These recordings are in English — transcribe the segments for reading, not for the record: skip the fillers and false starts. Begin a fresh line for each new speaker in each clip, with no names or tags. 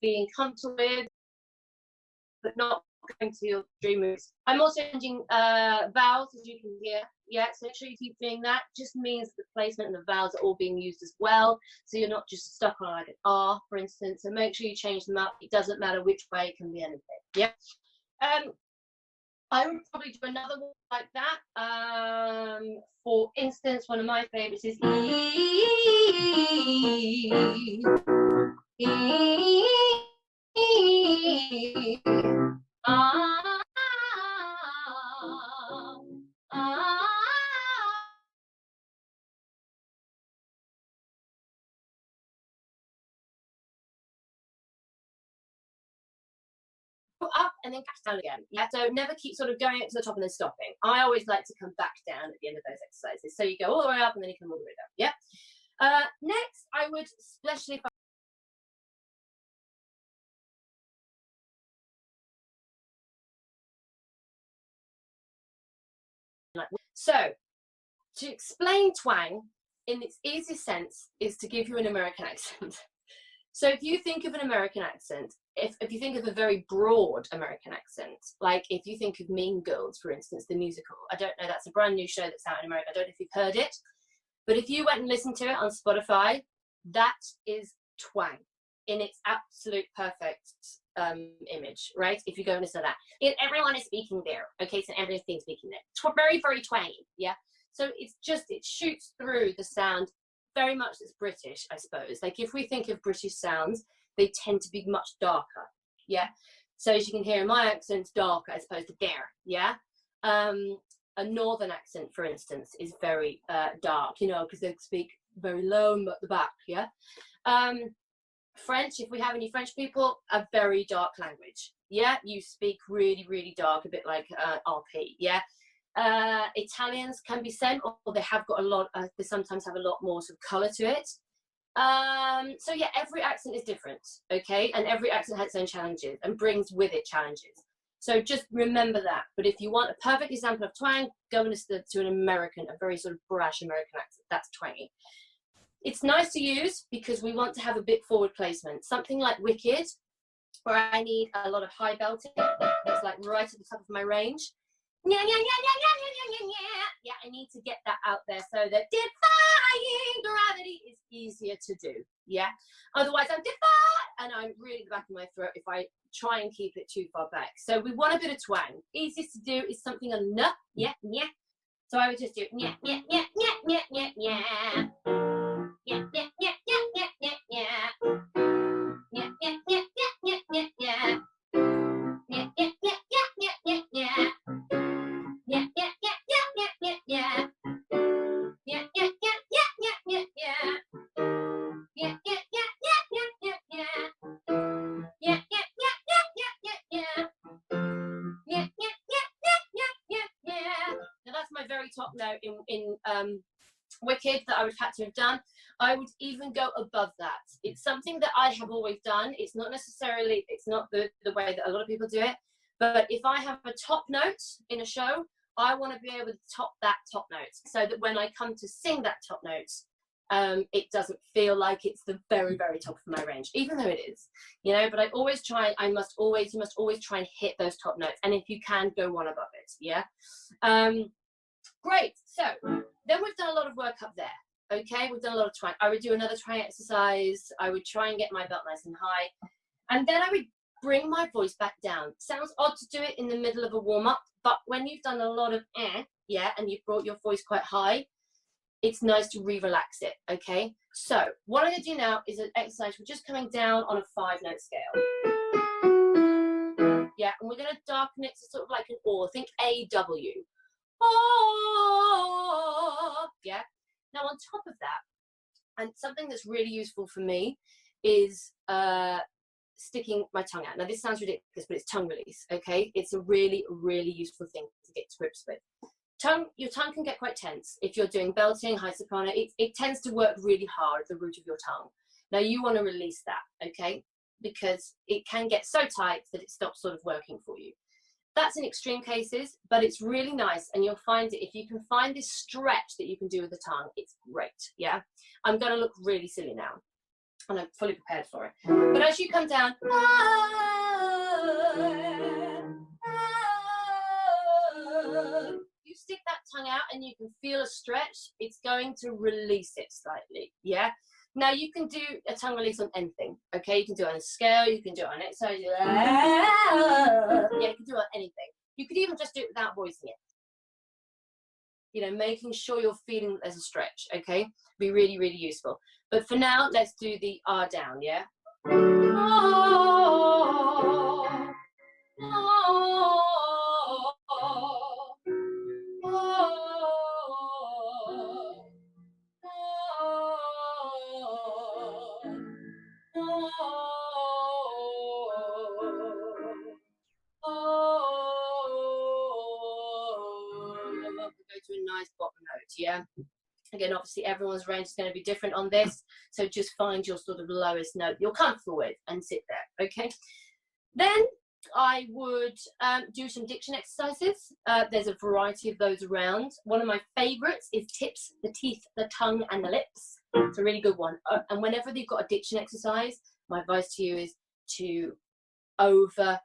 being comfortable with, but not going to your dream moves. I'm also changing vowels, as you can hear. Yeah, so make sure you keep doing that. Just means the placement and the vowels are all being used as well. So you're not just stuck on like an R, for instance. So make sure you change them up. It doesn't matter which way, it can be anything. Yeah. I would probably do another one like that. For instance, one of my favorites is up and then catch down again. Yeah, so never keep sort of going up to the top and then stopping. I always like to come back down at the end of those exercises. So you go all the way up and then you come all the way down. Yeah. Next, I would, especially if so to explain twang in its easiest sense is to give you an American accent. So if you think of an American accent, if you think of a very broad American accent, like if you think of Mean Girls, for instance, the musical, I don't know, that's a brand new show that's out in America. I don't know if you've heard it, but if you went and listened to it on Spotify, that is twang in its absolute perfect image, right? If you go and listen to that, everyone is speaking there. Okay, so everything's speaking there. Very, very twangy, yeah. So it's just, it shoots through the sound very much. It's British, I suppose. Like if we think of British sounds, they tend to be much darker, yeah. So as you can hear, my accent's darker as opposed to there, yeah. A northern accent, for instance, is very dark, you know, because they speak very low and at the back, yeah. French, if we have any French people, a very dark language, yeah. You speak really, really dark, a bit like RP, yeah. Italians can be sent, or they have got a lot, they sometimes have a lot more sort of colour to it. So yeah, every accent is different, okay, and every accent has its own challenges and brings with it challenges. So just remember that. But if you want a perfect example of twang, go and listen to an American, a very sort of brash American accent. That's twangy. It's nice to use because we want to have a bit forward placement. Something like Wicked, where I need a lot of high belting. It's like right at the top of my range. Yeah, I need to get that out there so that defying gravity is easier to do. Yeah. Otherwise, I'm and I'm really the back of my throat if I try and keep it too far back. So we want a bit of twang. Easiest to do is something on n, yeah. So I would just do yeah. Top note in Wicked that I would have had to have done. I would even go above that. It's something that I have always done. It's not necessarily, it's not the way that a lot of people do it, but if I have a top note in a show, I want to be able to top that top note so that when I come to sing that top note, it doesn't feel like it's the very, very top of my range, even though it is, you know. But I always try, you must always try and hit those top notes, and if you can, go one above it, yeah. Great, so then we've done a lot of work up there, okay? We've done a lot of twang. I would do another twang exercise. I would try and get my belt nice and high, and then I would bring my voice back down. Sounds odd to do it in the middle of a warm-up, but when you've done a lot of yeah, and you've brought your voice quite high, it's nice to re-relax it, okay? So what I'm going to do now is an exercise. We're just coming down on a 5-note scale. Yeah, and we're going to darken it to sort of like an or. Think A-W. Oh, yeah. Now on top of that, and something that's really useful for me is sticking my tongue out. Now this sounds ridiculous, but it's tongue release, okay? It's a really, really useful thing to get to grips with. Your tongue can get quite tense if you're doing belting, high soprano. It tends to work really hard, the root of your tongue. Now you want to release that, okay? Because it can get so tight that it stops sort of working for you. That's in extreme cases, but it's really nice, and you'll find it if you can find this stretch that you can do with the tongue. It's great, yeah. I'm going to look really silly now. and I'm fully prepared for it. But as you come down, you stick that tongue out and you can feel a stretch. It's going to release it slightly, yeah? Now you can do a tongue release on anything, okay? You can do it on a scale, you can do it on exercise, yeah, you can do it on anything. You could even just do it without voicing it. You know, making sure you're feeling there's a stretch, okay? Be really, really useful. But for now, let's do the R down, yeah? Go to a nice bottom note, yeah? Again, obviously everyone's range is going to be different on this, so just find your sort of lowest note you're comfortable with and sit there, okay? Then I would do some diction exercises. There's a variety of those around. One of my favorites is tips, the teeth, the tongue, and the lips. It's a really good one. And whenever you've got a diction exercise, my advice to you is to overdo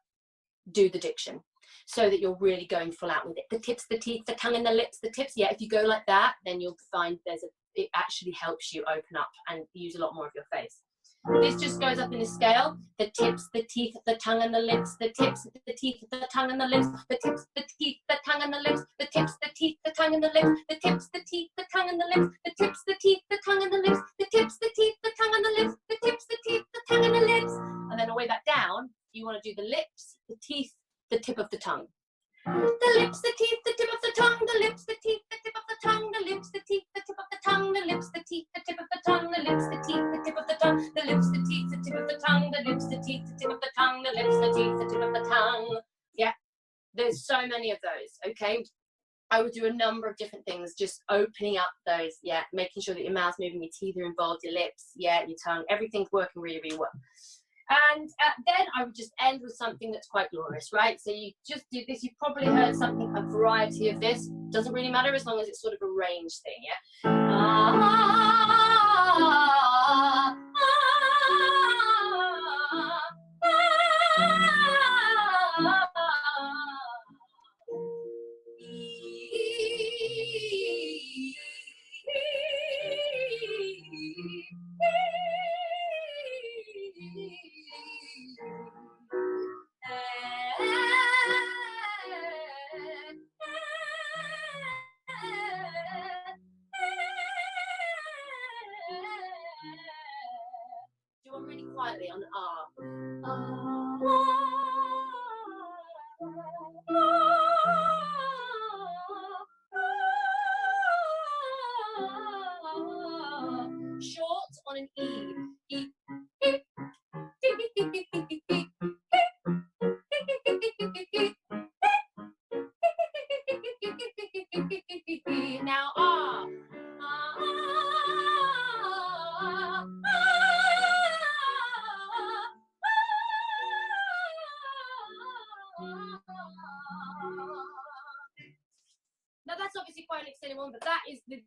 the diction, so that you're really going full out with it. The tips, the teeth, the tongue, and the lips. The tips, yeah, if you go like that, then you'll find it actually helps you open up and use a lot more of your face. This just goes up in a scale. The tips, the teeth, the tongue, and the lips. The tips, the teeth, the tongue, and the lips. The tips, the teeth, the tongue, and the lips. The tips, the teeth, the tongue, and the lips. The tips, the teeth, the tongue, and the lips. The tips, the teeth, the tongue, and the lips. The tips, the teeth, the tongue, and the lips. The tips, the teeth, the tongue, and the lips. And then away back down, you want to do the lips, the teeth, the tip of the tongue. The lips, the teeth, the tip of the tongue, the lips, the teeth, the tip of the tongue, the lips, the teeth, the tip of the tongue, the lips, the teeth, the tip of the tongue, the lips, the teeth, the tip of the tongue, the lips, the teeth, the tip of the tongue, the lips, the teeth, the tip of the tongue, the lips, the teeth, the tip of the tongue. Yeah, there's so many of those, okay? I would do a number of different things, just opening up those, yeah, making sure that your mouth's moving, your teeth are involved, your lips, yeah, your tongue, everything's working really, really well. And then I would just end with something that's quite glorious, right? So you just do this. You've probably heard something, a variety of this. Doesn't really matter as long as it's sort of a range thing, yeah? Do one really quietly on R. Short on an E. Now R. Now that's obviously quite an extended one, but that is the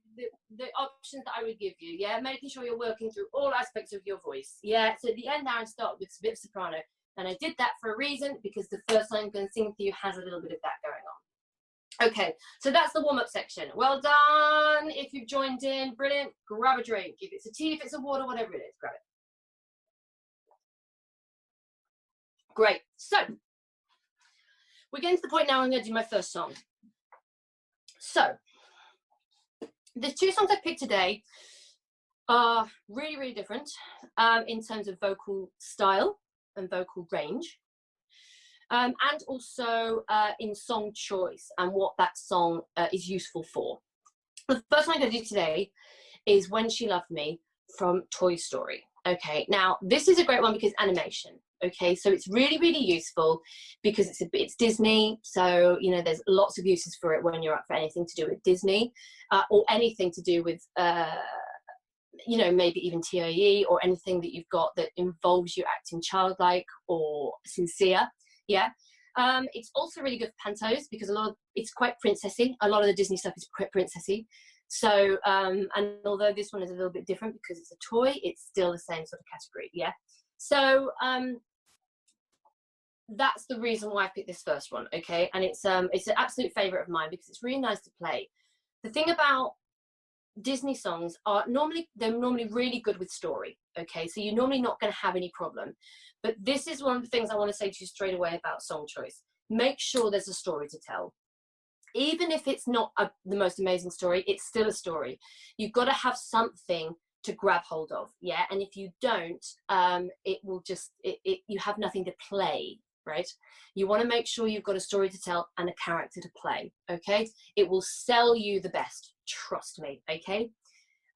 options that I would give you, yeah? Making sure you're working through all aspects of your voice, yeah? So at the end now I start with a bit of soprano, and I did that for a reason, because the first line I'm going to sing to you has a little bit of that going on. Okay, so that's the warm-up section. Well done. If you've joined in, brilliant. Grab a drink. If it's a tea, if it's a water, whatever it is, grab it. Great. So we're getting to the point now I'm going to do my first song. So the two songs I picked today are really, really different in terms of vocal style and vocal range. And also in song choice and what that song is useful for. The first one I'm going to do today is When She Loved Me from Toy Story. Okay, now this is a great one because animation. Okay, so it's really, really useful because it's Disney. So, you know, there's lots of uses for it when you're up for anything to do with Disney or anything to do with, you know, maybe even TIE or anything that you've got that involves you acting childlike or sincere. Yeah, it's also really good for pantos because it's quite princessy. A lot of the Disney stuff is quite princessy. So, and although this one is a little bit different because it's a toy, it's still the same sort of category, yeah? So, that's the reason why I picked this first one, okay? And it's an absolute favorite of mine because it's really nice to play. The thing about Disney songs are they're normally really good with story, okay? So you're normally not going to have any problem. But this is one of the things I want to say to you straight away about song choice. Make sure there's a story to tell. Even if it's not the most amazing story, it's still a story. You've got to have something to grab hold of, yeah? And if you don't, it will just, you have nothing to play, right? You want to make sure you've got a story to tell and a character to play, okay? It will sell you the best, trust me, okay?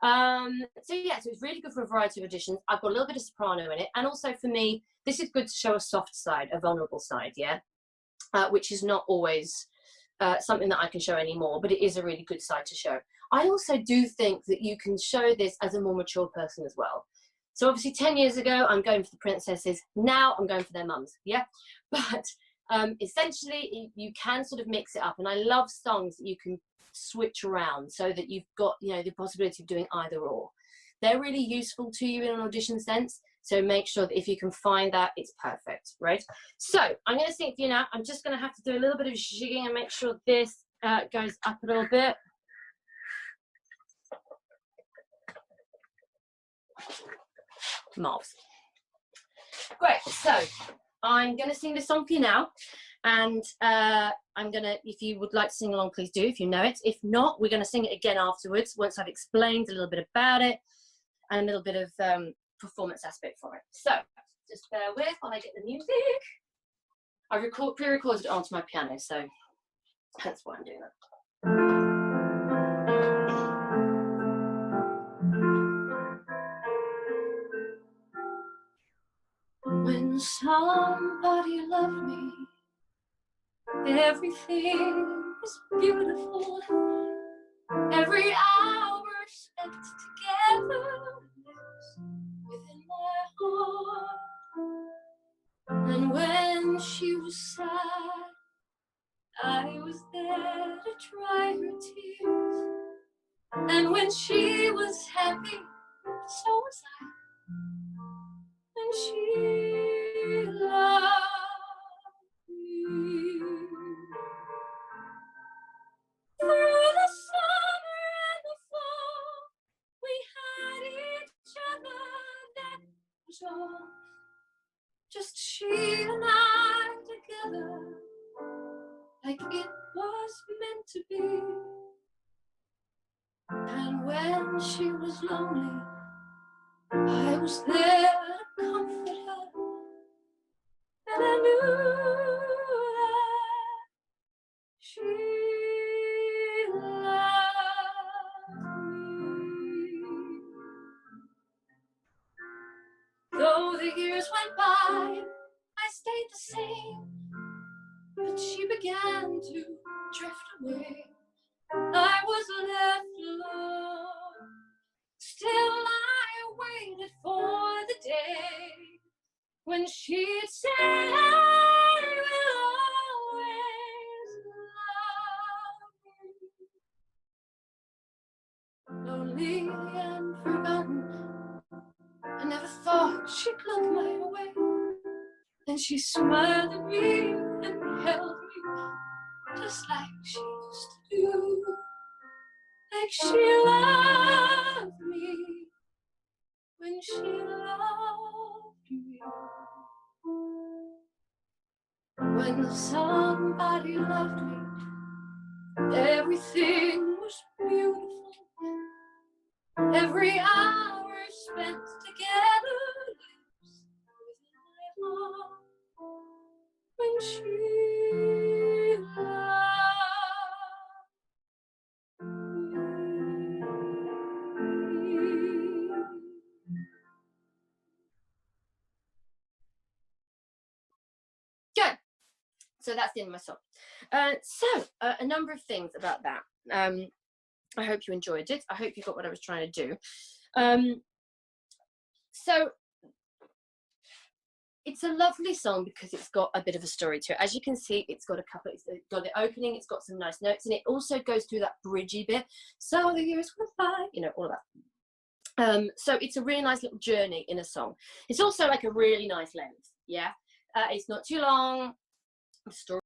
So yeah, so it's really good for a variety of auditions. I've got a little bit of soprano in it, and also for me, this is good to show a soft side, a vulnerable side, yeah? Which is not always something that I can show anymore, but it is a really good side to show. I also do think that you can show this as a more mature person as well. So obviously 10 years ago, I'm going for the princesses. Now I'm going for their mums, yeah? But essentially, you can sort of mix it up. And I love songs that you can switch around so that you've got, you know, the possibility of doing either or. They're really useful to you in an audition sense. So make sure that if you can find that, it's perfect, right? So I'm going to sing it for you now. I'm just going to have to do a little bit of jigging and make sure this goes up a little bit. Marvellous. Great, so I'm going to sing this song for you now. And I'm going to, if you would like to sing along, please do, if you know it. If not, we're going to sing it again afterwards, once I've explained a little bit about it and a little bit of performance aspect for it. So just bear with while I get the music. I pre-recorded it onto my piano, so that's why I'm doing that. When somebody loved me, everything was beautiful. Every hour spent together within my heart. And when she was sad, I was there to dry her tears. And when she was happy, so was I. And she loved me. Through the summer and the fall, we had each other, that was all. Just she and I together, like it was meant to be. And when she was lonely, I was there to comfort her. And I knew that she loved me. Though the years went by, I stayed the same, but she began to drift away. I was left alone. Still I waited for the day when she'd say, I will always love you. Lonely and forgotten, I never thought she'd look my way. Then she smiled at me and held me just like she used to do. Like she loved me when she loved me. When somebody loved me, everything was beautiful. Every hour spent together lives within my heart. When she loved me. Good. So that's the end of my song. A number of things about that. I hope you enjoyed it. I hope you got what I was trying to do. So it's a lovely song because it's got a bit of a story to it. As you can see, it's got it's got the opening, it's got some nice notes, and it also goes through that bridgy bit. So the years went by, you know, all of that. So it's a really nice little journey in a song. It's also like a really nice length, yeah. It's not too long. The story